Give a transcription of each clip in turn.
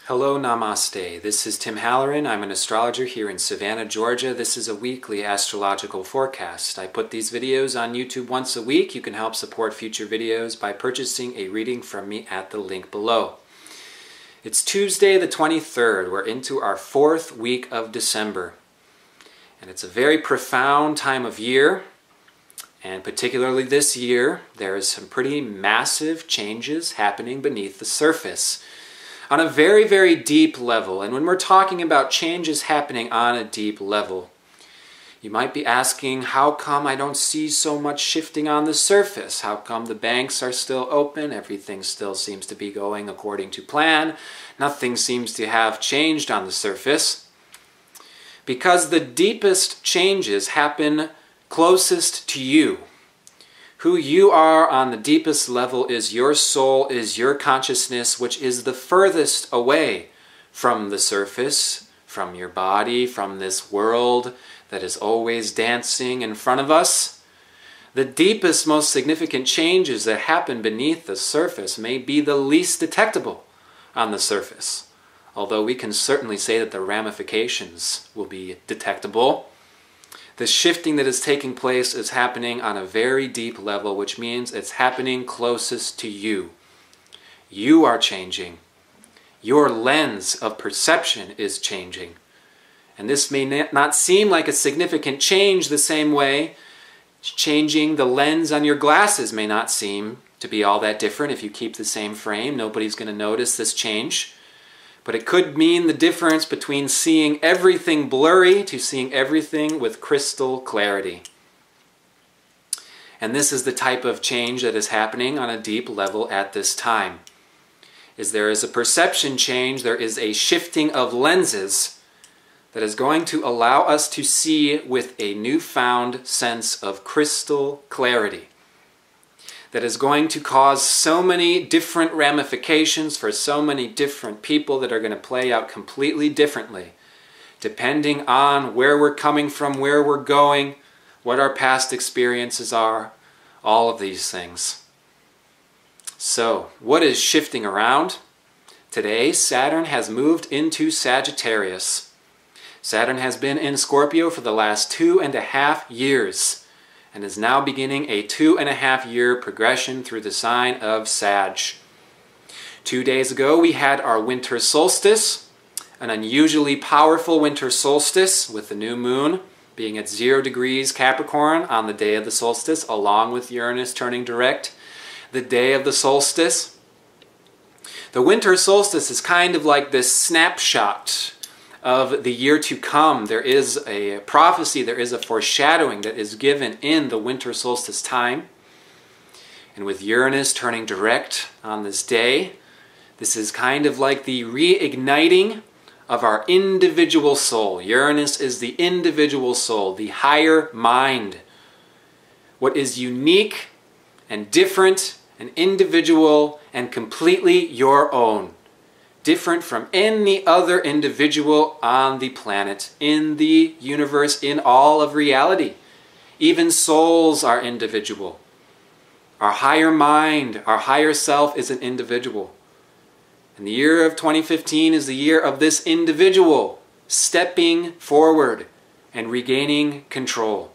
Hello, Namaste. This is Tim Halloran. I'm an astrologer here in Savannah, Georgia. This is a weekly astrological forecast. I put these videos on YouTube once a week. You can help support future videos by purchasing a reading from me at the link below. It's Tuesday the 23rd. We're into our fourth week of December. And it's a very profound time of year. And particularly this year, there is some pretty massive changes happening beneath the surface on a very, very deep level. And when we're talking about changes happening on a deep level, you might be asking, how come I don't see so much shifting on the surface? How come the banks are still open? Everything still seems to be going according to plan. Nothing seems to have changed on the surface. Because the deepest changes happen closest to you. Who you are on the deepest level is your soul, is your consciousness, which is the furthest away from the surface, from your body, from this world that is always dancing in front of us. The deepest, most significant changes that happen beneath the surface may be the least detectable on the surface, although we can certainly say that the ramifications will be detectable. The shifting that is taking place is happening on a very deep level, which means it's happening closest to you. You are changing. Your lens of perception is changing. And this may not seem like a significant change the same way. Changing the lens on your glasses may not seem to be all that different if you keep the same frame. Nobody's going to notice this change. But it could mean the difference between seeing everything blurry to seeing everything with crystal clarity. And this is the type of change that is happening on a deep level at this time. There is a perception change, there is a shifting of lenses that is going to allow us to see with a newfound sense of crystal clarity. That is going to cause so many different ramifications for so many different people that are going to play out completely differently, depending on where we're coming from, where we're going, what our past experiences are, all of these things. So, what is shifting around? Today, Saturn has moved into Sagittarius. Saturn has been in Scorpio for the last 2.5 years. And is now beginning a 2.5-year progression through the sign of Sag. 2 days ago, we had our winter solstice, an unusually powerful winter solstice with the new moon being at 0 degrees Capricorn on the day of the solstice, along with Uranus turning direct the day of the solstice. The winter solstice is kind of like this snapshot of the year to come. There is a prophecy, there is a foreshadowing that is given in the winter solstice time. And with Uranus turning direct on this day, this is kind of like the reigniting of our individual soul. Uranus is the individual soul, the higher mind. What is unique and different and individual and completely your own. Different from any other individual on the planet, in the universe, in all of reality. Even souls are individual. Our higher mind, our higher self is an individual. And the year of 2015 is the year of this individual stepping forward and regaining control.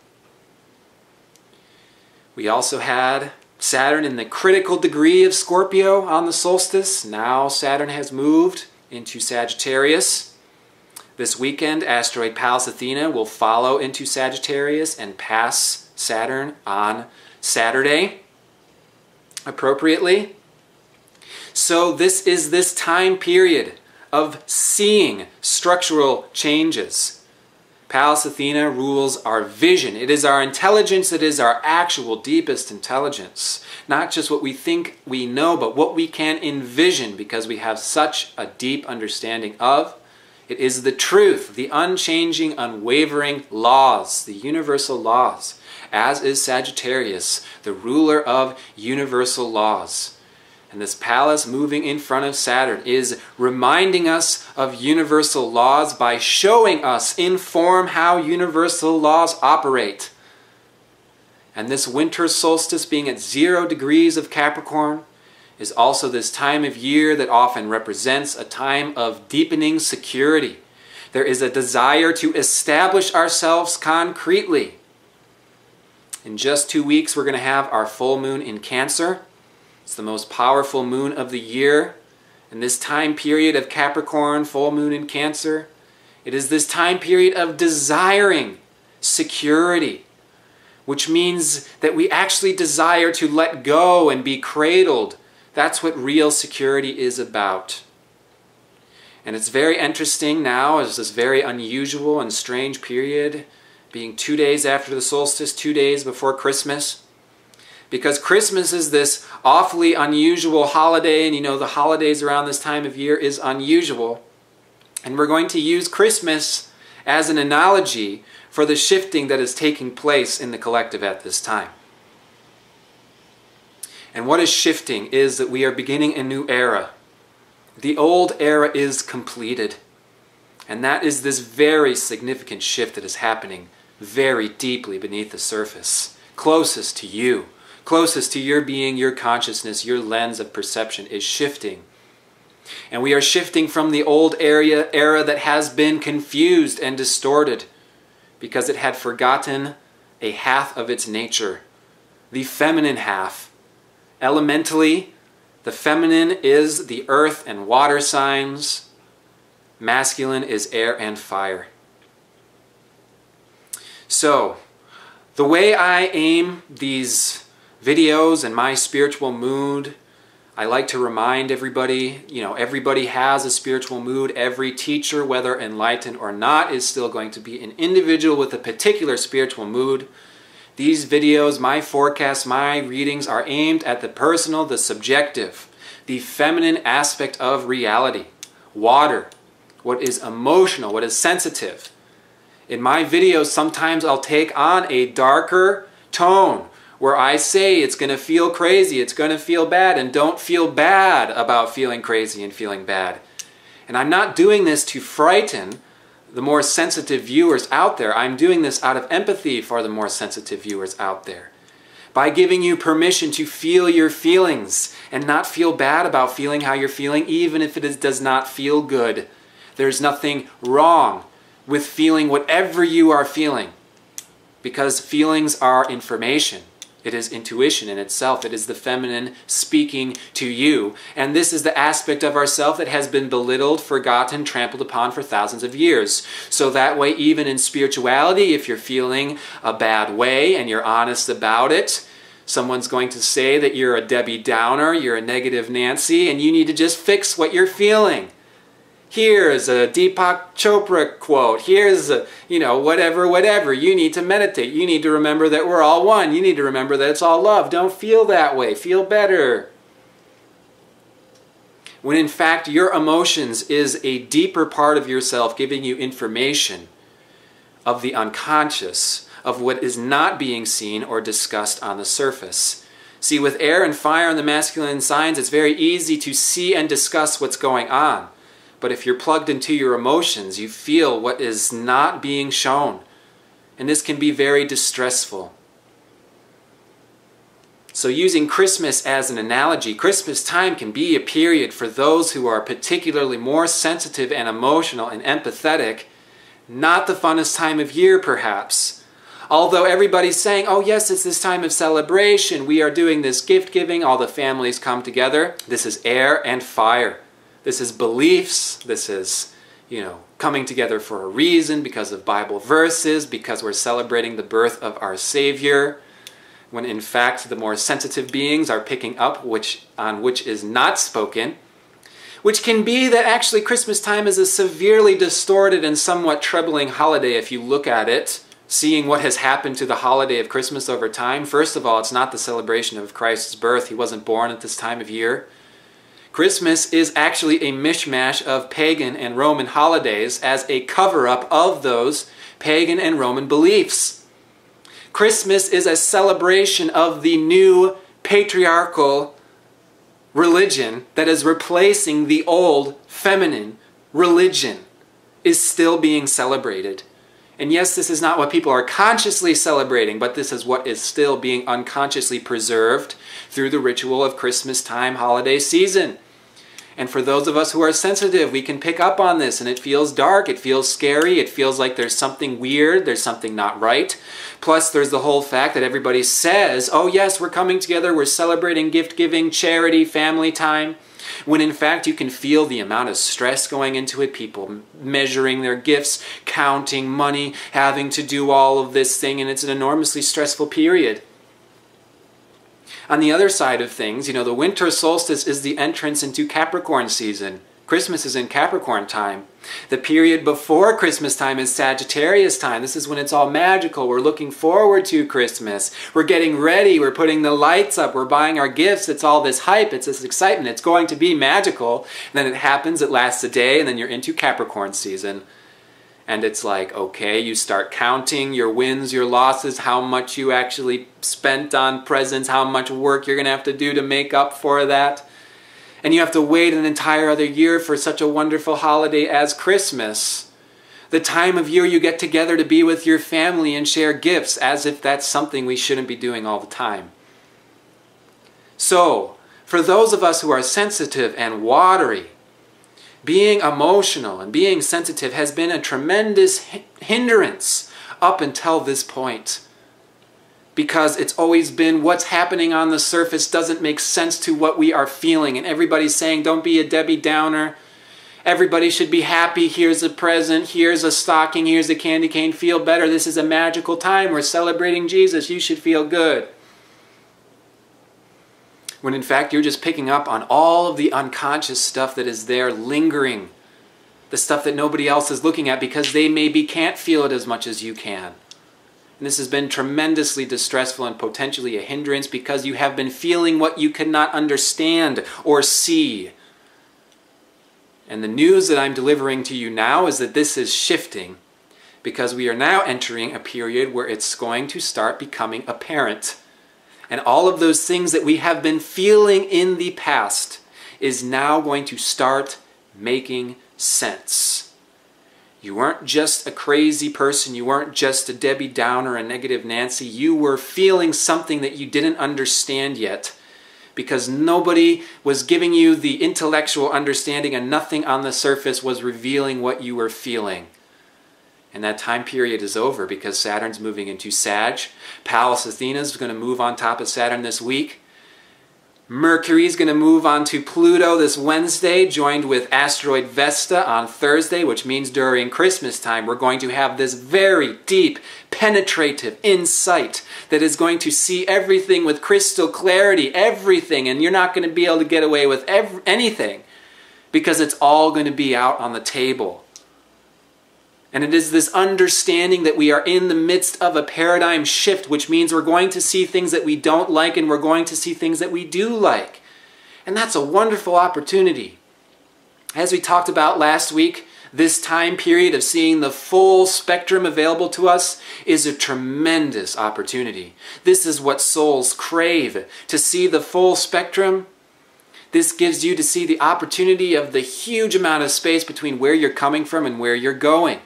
We also had Saturn in the critical degree of Scorpio on the solstice. Now Saturn has moved into Sagittarius. This weekend, asteroid Pallas Athena will follow into Sagittarius and pass Saturn on Saturday, appropriately. So this is this time period of seeing structural changes. Pallas Athena rules our vision. It is our intelligence that is our actual deepest intelligence. Not just what we think we know, but what we can envision because we have such a deep understanding of. It is the truth, the unchanging, unwavering laws, the universal laws, as is Sagittarius, the ruler of universal laws. And this Pallas moving in front of Saturn is reminding us of universal laws by showing us in form how universal laws operate. And this winter solstice being at 0 degrees of Capricorn is also this time of year that often represents a time of deepening security. There is a desire to establish ourselves concretely. In just 2 weeks, we're going to have our full moon in Cancer. It's the most powerful moon of the year. In this time period of Capricorn, full moon in Cancer, it is this time period of desiring security, which means that we actually desire to let go and be cradled. That's what real security is about. And it's very interesting now, as this very unusual and strange period, being 2 days after the solstice, 2 days before Christmas. Because Christmas is this awfully unusual holiday, and you know the holidays around this time of year is unusual. And we're going to use Christmas as an analogy for the shifting that is taking place in the collective at this time. And what is shifting is that we are beginning a new era. The old era is completed. And that is this very significant shift that is happening very deeply beneath the surface, closest to you, closest to your being, your consciousness, your lens of perception is shifting. And we are shifting from the old era that has been confused and distorted because it had forgotten a half of its nature, the feminine half. Elementally, the feminine is the earth and water signs. Masculine is air and fire. So, the way I aim these videos and my spiritual mood, I like to remind everybody, everybody has a spiritual mood. Every teacher, whether enlightened or not, is still going to be an individual with a particular spiritual mood. These videos, my forecasts, my readings are aimed at the personal, the subjective, the feminine aspect of reality. Water, what is emotional, what is sensitive. In my videos, sometimes I'll take on a darker tone where I say it's going to feel crazy, it's going to feel bad, and don't feel bad about feeling crazy and feeling bad. And I'm not doing this to frighten the more sensitive viewers out there. I'm doing this out of empathy for the more sensitive viewers out there. By giving you permission to feel your feelings and not feel bad about feeling how you're feeling, even if it does not feel good. There's nothing wrong with feeling whatever you are feeling, because feelings are information. It is intuition in itself. It is the feminine speaking to you. And this is the aspect of ourself that has been belittled, forgotten, trampled upon for thousands of years. So that way, even in spirituality, if you're feeling a bad way and you're honest about it, someone's going to say that you're a Debbie Downer, you're a negative Nancy, and you need to just fix what you're feeling. Here's a Deepak Chopra quote. Here's a, whatever. You need to meditate. You need to remember that we're all one. You need to remember that it's all love. Don't feel that way. Feel better. When in fact your emotions is a deeper part of yourself giving you information of the unconscious, of what is not being seen or discussed on the surface. See, with air and fire and the masculine signs, it's very easy to see and discuss what's going on. But if you're plugged into your emotions, you feel what is not being shown. And this can be very distressful. So using Christmas as an analogy, Christmas time can be a period for those who are particularly more sensitive and emotional and empathetic. Not the funnest time of year, perhaps. Although everybody's saying, oh yes, it's this time of celebration. We are doing this gift giving. All the families come together. This is air and fire. This is beliefs, this is, coming together for a reason, because of Bible verses, because we're celebrating the birth of our Savior, when in fact the more sensitive beings are picking up on which is not spoken, which can be that actually Christmas time is a severely distorted and somewhat troubling holiday if you look at it, seeing what has happened to the holiday of Christmas over time. First of all, it's not the celebration of Christ's birth. He wasn't born at this time of year. Christmas is actually a mishmash of pagan and Roman holidays as a cover-up of those pagan and Roman beliefs. Christmas is a celebration of the new patriarchal religion that is replacing the old feminine religion, is still being celebrated. And yes, this is not what people are consciously celebrating, but this is what is still being unconsciously preserved through the ritual of Christmas time holiday season. And for those of us who are sensitive, we can pick up on this, and it feels dark, it feels scary, it feels like there's something weird, there's something not right. Plus, there's the whole fact that everybody says, oh yes, we're coming together, we're celebrating gift giving, charity, family time. When in fact you can feel the amount of stress going into it, people measuring their gifts, counting money, having to do all of this thing, and it's an enormously stressful period. On the other side of things, the winter solstice is the entrance into Capricorn season. Christmas is in Capricorn time. The period before Christmas time is Sagittarius time. This is when it's all magical. We're looking forward to Christmas. We're getting ready. We're putting the lights up. We're buying our gifts. It's all this hype. It's this excitement. It's going to be magical. And then it happens. It lasts a day. And then you're into Capricorn season. And it's like, okay, you start counting your wins, your losses, how much you actually spent on presents, how much work you're going to have to do to make up for that. And you have to wait an entire other year for such a wonderful holiday as Christmas. The time of year you get together to be with your family and share gifts, as if that's something we shouldn't be doing all the time. So, for those of us who are sensitive and watery, being emotional and being sensitive has been a tremendous hindrance up until this point. Because it's always been what's happening on the surface doesn't make sense to what we are feeling. And everybody's saying, don't be a Debbie Downer. Everybody should be happy. Here's a present. Here's a stocking. Here's a candy cane. Feel better. This is a magical time. We're celebrating Jesus. You should feel good. When in fact you're just picking up on all of the unconscious stuff that is there lingering. The stuff that nobody else is looking at because they maybe can't feel it as much as you can. And this has been tremendously distressful and potentially a hindrance because you have been feeling what you cannot understand or see. And the news that I'm delivering to you now is that this is shifting because we are now entering a period where it's going to start becoming apparent. And all of those things that we have been feeling in the past is now going to start making sense. You weren't just a crazy person. You weren't just a Debbie Downer, a negative Nancy. You were feeling something that you didn't understand yet because nobody was giving you the intellectual understanding and nothing on the surface was revealing what you were feeling. And that time period is over because Saturn's moving into Sag. Pallas Athena is going to move on top of Saturn this week. Mercury's going to move on to Pluto this Wednesday, joined with asteroid Vesta on Thursday, which means during Christmas time we're going to have this very deep, penetrative insight that is going to see everything with crystal clarity, everything, and you're not going to be able to get away with anything because it's all going to be out on the table. And it is this understanding that we are in the midst of a paradigm shift, which means we're going to see things that we don't like and we're going to see things that we do like. And that's a wonderful opportunity. As we talked about last week, this time period of seeing the full spectrum available to us is a tremendous opportunity. This is what souls crave, to see the full spectrum. This gives you to see the opportunity of the huge amount of space between where you're coming from and where you're going.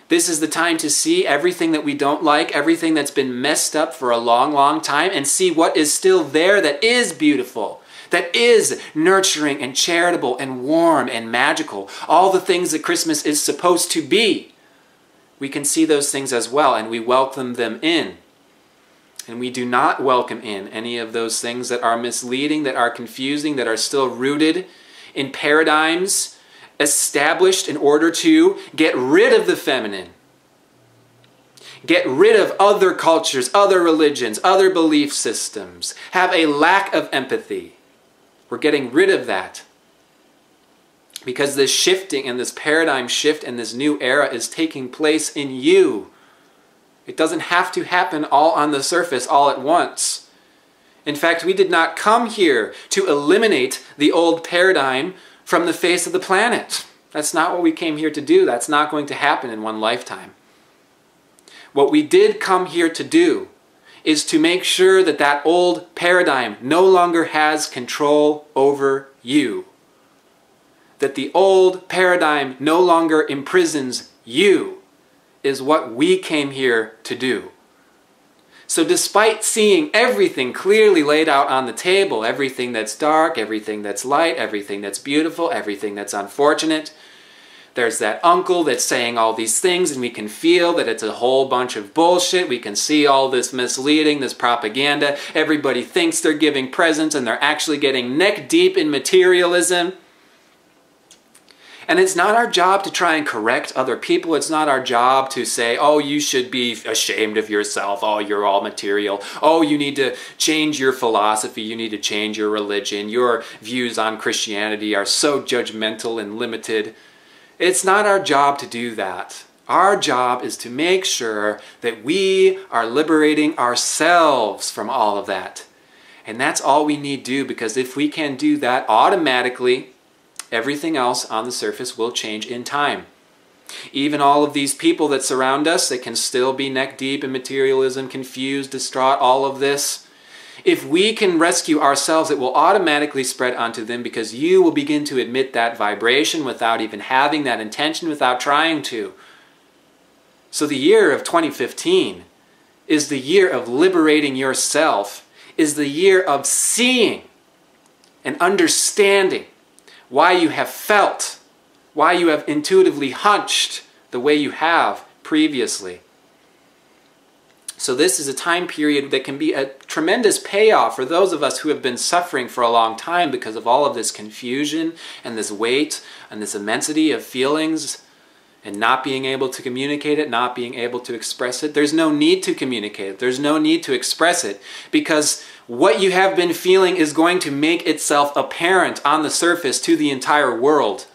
This is the time to see everything that we don't like, everything that's been messed up for a long, long time, and see what is still there that is beautiful, that is nurturing and charitable and warm and magical. All the things that Christmas is supposed to be. We can see those things as well, and we welcome them in. And we do not welcome in any of those things that are misleading, that are confusing, that are still rooted in paradigms established in order to get rid of the feminine. Get rid of other cultures, other religions, other belief systems. Have a lack of empathy. We're getting rid of that. Because this shifting and this paradigm shift and this new era is taking place in you. It doesn't have to happen all on the surface all at once. In fact, we did not come here to eliminate the old paradigm from the face of the planet. That's not what we came here to do. That's not going to happen in one lifetime. What we did come here to do is to make sure that that old paradigm no longer has control over you. That the old paradigm no longer imprisons you. is what we came here to do. So despite seeing everything clearly laid out on the table, everything that's dark, everything that's light, everything that's beautiful, everything that's unfortunate, there's that uncle that's saying all these things, and we can feel that it's a whole bunch of bullshit. We can see all this misleading, this propaganda. Everybody thinks they're giving presents, and they're actually getting neck deep in materialism. And it's not our job to try and correct other people. It's not our job to say, oh, you should be ashamed of yourself. Oh, you're all material. Oh, you need to change your philosophy. You need to change your religion. Your views on Christianity are so judgmental and limited. It's not our job to do that. Our job is to make sure that we are liberating ourselves from all of that. And that's all we need to do, because if we can do that, automatically everything else on the surface will change in time. Even all of these people that surround us, that can still be neck deep in materialism, confused, distraught, all of this. If we can rescue ourselves, it will automatically spread onto them, because you will begin to emit that vibration without even having that intention, without trying to. So the year of 2015 is the year of liberating yourself, is the year of seeing and understanding why you have felt, why you have intuitively hunched the way you have previously. So this is a time period that can be a tremendous payoff for those of us who have been suffering for a long time because of all of this confusion and this weight and this immensity of feelings and not being able to communicate it, not being able to express it. There's no need to communicate it. There's no need to express it, because what you have been feeling is going to make itself apparent on the surface to the entire world.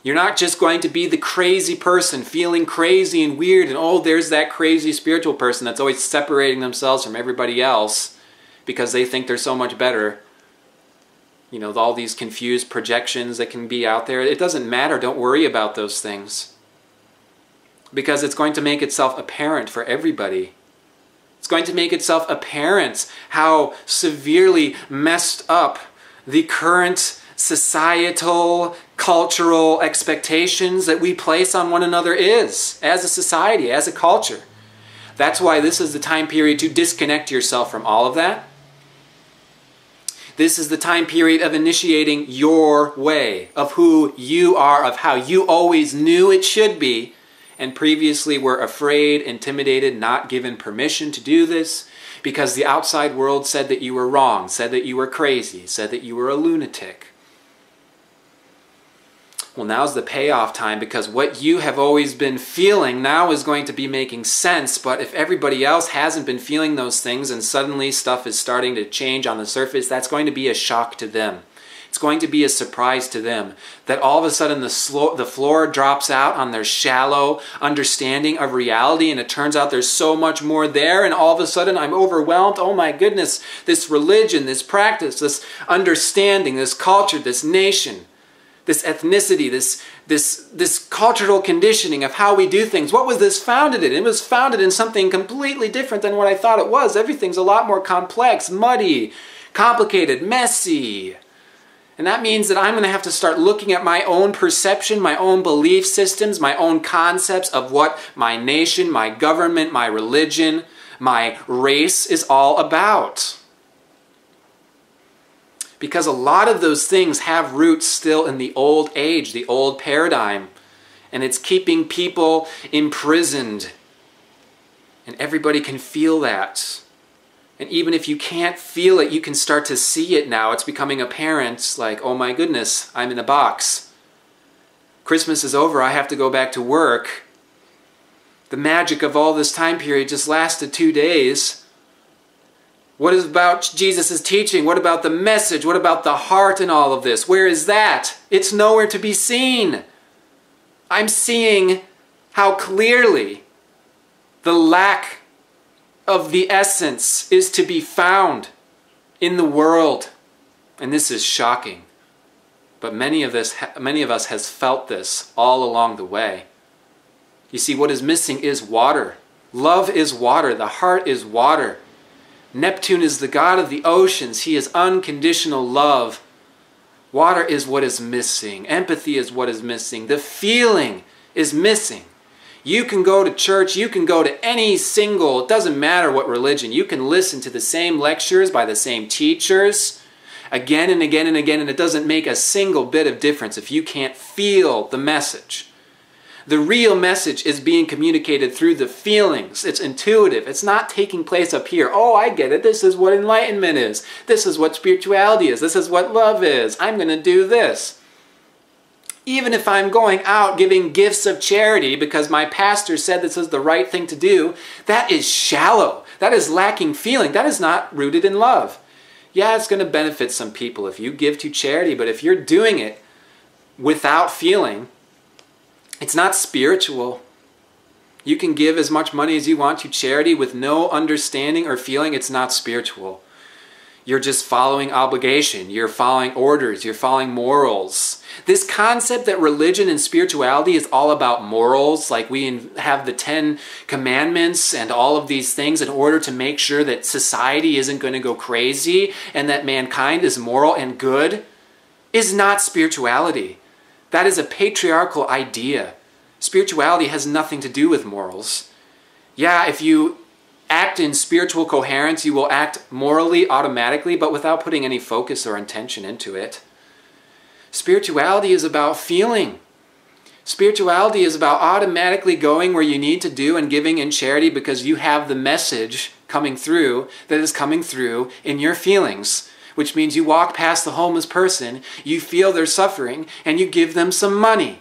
You're not just going to be the crazy person feeling crazy and weird, and oh, there's that crazy spiritual person that's always separating themselves from everybody else because they think they're so much better. You know, all these confused projections that can be out there. It doesn't matter. Don't worry about those things, because it's going to make itself apparent for everybody. It's going to make itself apparent how severely messed up the current societal, cultural expectations that we place on one another is, as a society, as a culture. That's why this is the time period to disconnect yourself from all of that. This is the time period of initiating your way, of who you are, of how you always knew it should be, and previously were afraid, intimidated, not given permission to do this, because the outside world said that you were wrong, said that you were crazy, said that you were a lunatic. Well, now's the payoff time, because what you have always been feeling now is going to be making sense. But if everybody else hasn't been feeling those things and suddenly stuff is starting to change on the surface, that's going to be a shock to them. It's going to be a surprise to them that all of a sudden the floor drops out on their shallow understanding of reality, and it turns out there's so much more there, and all of a sudden I'm overwhelmed. Oh my goodness, this religion, this practice, this understanding, this culture, this nation, this ethnicity, this cultural conditioning of how we do things. What was this founded in? It was founded in something completely different than what I thought it was. Everything's a lot more complex, muddy, complicated, messy. And that means that I'm going to have to start looking at my own perception, my own belief systems, my own concepts of what my nation, my government, my religion, my race is all about. Because a lot of those things have roots still in the old age, the old paradigm. And it's keeping people imprisoned. And everybody can feel that. And even if you can't feel it, you can start to see it now. It's becoming apparent, like, oh my goodness, I'm in a box. Christmas is over, I have to go back to work. The magic of all this time period just lasted 2 days. What is about Jesus' teaching? What about the message? What about the heart in all of this? Where is that? It's nowhere to be seen. I'm seeing how clearly the lack of the essence is to be found in the world. And this is shocking. But many of us has felt this all along the way. You see, what is missing is water. Love is water. The heart is water. Neptune is the god of the oceans. He is unconditional love. Water is what is missing. Empathy is what is missing. The feeling is missing. You can go to church, you can go to any single, it doesn't matter what religion, you can listen to the same lectures by the same teachers again and again and again, and it doesn't make a single bit of difference if you can't feel the message. The real message is being communicated through the feelings. It's intuitive. It's not taking place up here. Oh, I get it. This is what enlightenment is. This is what spirituality is. This is what love is. I'm going to do this. Even if I'm going out giving gifts of charity because my pastor said this is the right thing to do, that is shallow. That is lacking feeling. That is not rooted in love. Yeah, it's going to benefit some people if you give to charity, but if you're doing it without feeling, it's not spiritual. You can give as much money as you want to charity with no understanding or feeling. It's not spiritual. You're just following obligation. You're following orders. You're following morals. This concept that religion and spirituality is all about morals, like we have the 10 commandments and all of these things in order to make sure that society isn't going to go crazy and that mankind is moral and good, is not spirituality. That is a patriarchal idea. Spirituality has nothing to do with morals. Yeah, if you act in spiritual coherence, you will act morally automatically, but without putting any focus or intention into it. Spirituality is about feeling. Spirituality is about automatically going where you need to do and giving in charity because you have the message coming through that is coming through in your feelings, which means you walk past the homeless person, you feel their suffering, and you give them some money.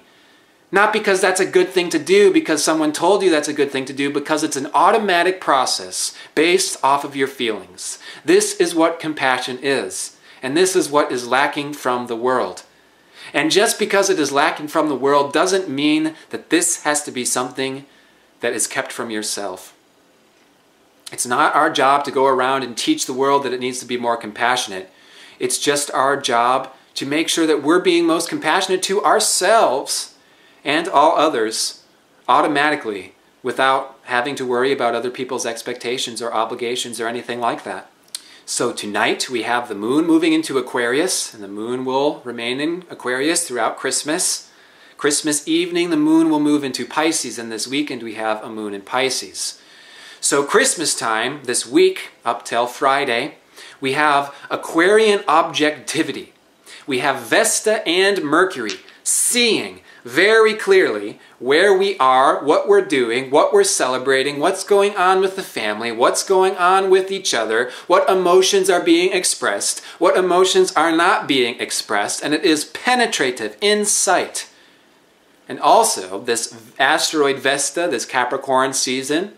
Not because that's a good thing to do, because someone told you that's a good thing to do, because it's an automatic process based off of your feelings. This is what compassion is, and this is what is lacking from the world. And just because it is lacking from the world doesn't mean that this has to be something that is kept from yourself. It's not our job to go around and teach the world that it needs to be more compassionate. It's just our job to make sure that we're being most compassionate to ourselves and all others automatically without having to worry about other people's expectations or obligations or anything like that. So tonight we have the moon moving into Aquarius, and the moon will remain in Aquarius throughout Christmas. Christmas evening, the moon will move into Pisces, and this weekend we have a moon in Pisces. So Christmas time, this week, up till Friday, we have Aquarian objectivity. We have Vesta and Mercury seeing very clearly where we are, what we're doing, what we're celebrating, what's going on with the family, what's going on with each other, what emotions are being expressed, what emotions are not being expressed, and it is penetrative insight. And also, this asteroid Vesta, this Capricorn season,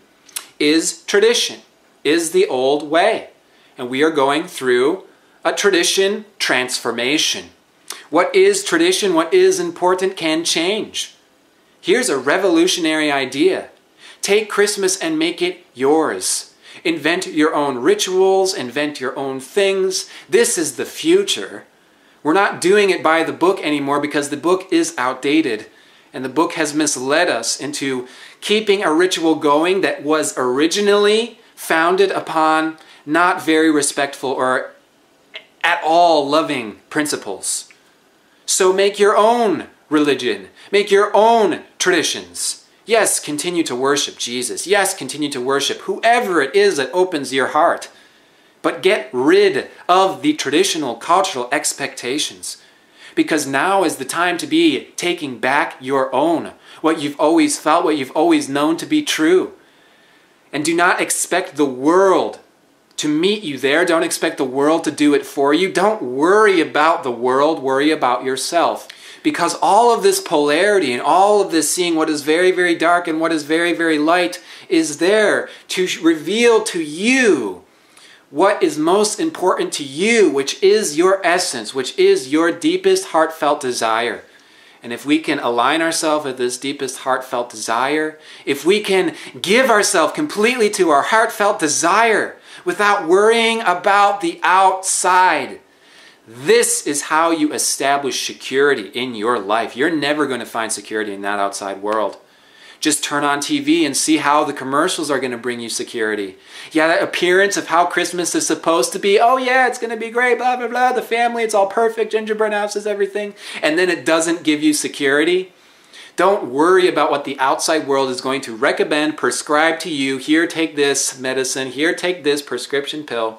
is tradition, is the old way. And we are going through a tradition transformation. What is tradition, what is important can change. Here's a revolutionary idea. Take Christmas and make it yours. Invent your own rituals, invent your own things. This is the future. We're not doing it by the book anymore because the book is outdated. And the book has misled us into keeping a ritual going that was originally founded upon not very respectful or at all loving principles. So make your own religion. Make your own traditions. Yes, continue to worship Jesus. Yes, continue to worship whoever it is that opens your heart. But get rid of the traditional cultural expectations. Because now is the time to be taking back your own. What you've always felt, what you've always known to be true. And do not expect the world to meet you there. Don't expect the world to do it for you. Don't worry about the world. Worry about yourself. Because all of this polarity and all of this seeing what is very, very dark and what is very, very light is there to reveal to you what is most important to you, which is your essence, which is your deepest heartfelt desire. And if we can align ourselves with this deepest heartfelt desire, if we can give ourselves completely to our heartfelt desire without worrying about the outside, this is how you establish security in your life. You're never going to find security in that outside world. Just turn on TV and see how the commercials are going to bring you security. Yeah, that appearance of how Christmas is supposed to be. Oh yeah, it's going to be great, blah, blah, blah. The family, it's all perfect. Gingerbread houses, everything. And then it doesn't give you security. Don't worry about what the outside world is going to recommend, prescribe to you. Here, take this medicine. Here, take this prescription pill.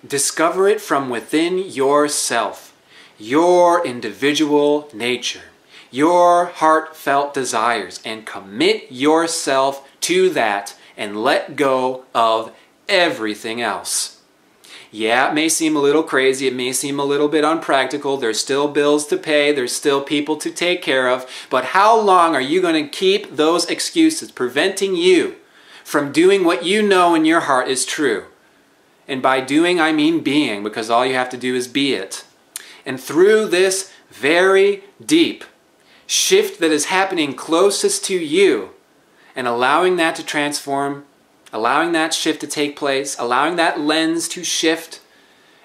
Discover it from within yourself, your individual nature, your heartfelt desires, and commit yourself to that and let go of everything else. Yeah, it may seem a little crazy, it may seem a little bit unpractical, there's still bills to pay, there's still people to take care of, but how long are you going to keep those excuses preventing you from doing what you know in your heart is true? And by doing, I mean being, because all you have to do is be it. And through this very deep shift that is happening closest to you, and allowing that to transform, allowing that shift to take place, allowing that lens to shift,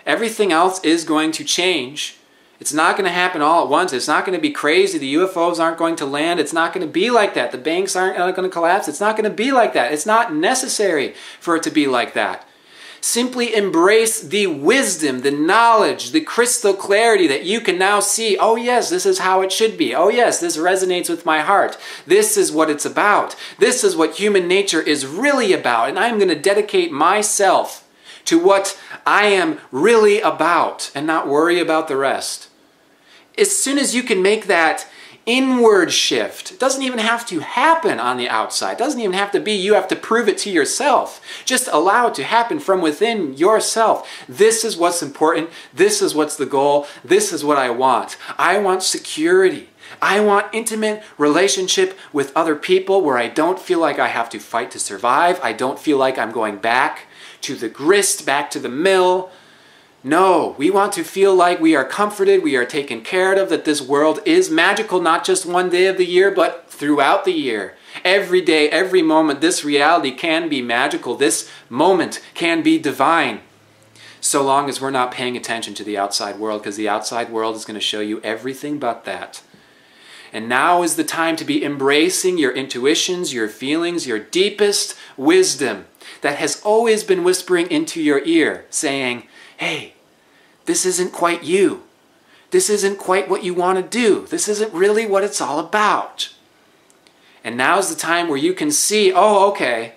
everything else is going to change. It's not going to happen all at once. It's not going to be crazy. The UFOs aren't going to land. It's not going to be like that. The banks aren't going to collapse. It's not going to be like that. It's not necessary for it to be like that. Simply embrace the wisdom, the knowledge, the crystal clarity that you can now see, oh yes, this is how it should be. Oh yes, this resonates with my heart. This is what it's about. This is what human nature is really about. And I'm going to dedicate myself to what I am really about and not worry about the rest. As soon as you can make that inward shift, it doesn't even have to happen on the outside. It doesn't even have to be you have to prove it to yourself. Just allow it to happen from within yourself. This is what's important. This is what's the goal. This is what I want. I want security. I want intimate relationship with other people where I don't feel like I have to fight to survive. I don't feel like I'm going back to the grist, back to the mill. No, we want to feel like we are comforted, we are taken care of, that this world is magical, not just one day of the year, but throughout the year. Every day, every moment, this reality can be magical. This moment can be divine. So long as we're not paying attention to the outside world, because the outside world is going to show you everything but that. And now is the time to be embracing your intuitions, your feelings, your deepest wisdom that has always been whispering into your ear, saying, hey, this isn't quite you. This isn't quite what you want to do. This isn't really what it's all about. And now's the time where you can see, oh, okay,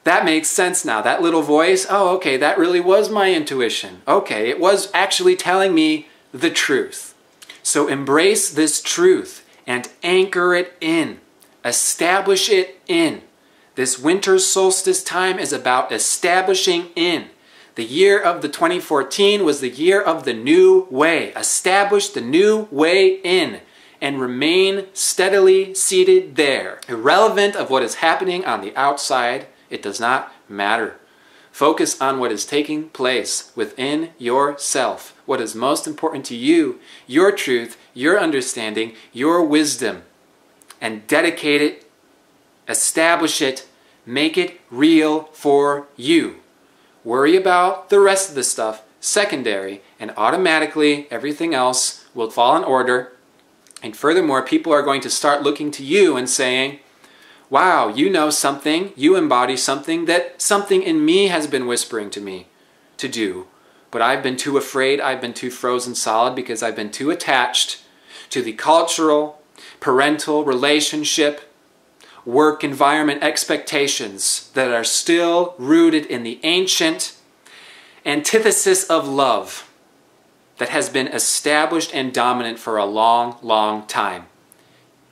that makes sense now. That little voice, oh, okay, that really was my intuition. Okay, it was actually telling me the truth. So embrace this truth and anchor it in. Establish it in. This winter solstice time is about establishing in. The year of the 2014 was the year of the new way. Establish the new way in and remain steadily seated there. Irrelevant of what is happening on the outside, it does not matter. Focus on what is taking place within yourself. What is most important to you, your truth, your understanding, your wisdom. And dedicate it, establish it, make it real for you. Worry about the rest of the stuff, secondary, and automatically everything else will fall in order. And furthermore, people are going to start looking to you and saying, wow, you know something, you embody something that something in me has been whispering to me to do. But I've been too afraid, I've been too frozen solid because I've been too attached to the cultural, parental relationship, work environment expectations that are still rooted in the ancient antithesis of love that has been established and dominant for a long, long time.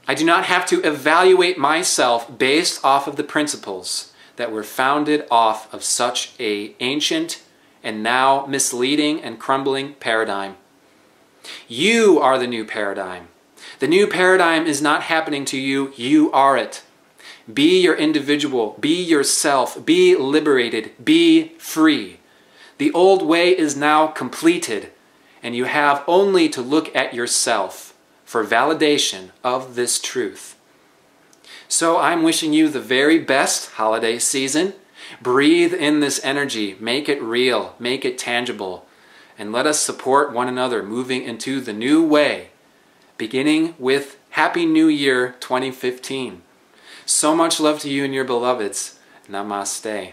I do not have to evaluate myself based off of the principles that were founded off of such an ancient and now misleading and crumbling paradigm. You are the new paradigm. The new paradigm is not happening to you, you are it. Be your individual, be yourself, be liberated, be free. The old way is now completed, and you have only to look at yourself for validation of this truth. So I'm wishing you the very best holiday season. Breathe in this energy, make it real, make it tangible, and let us support one another moving into the new way, beginning with Happy New Year 2015. So much love to you and your beloveds. Namaste.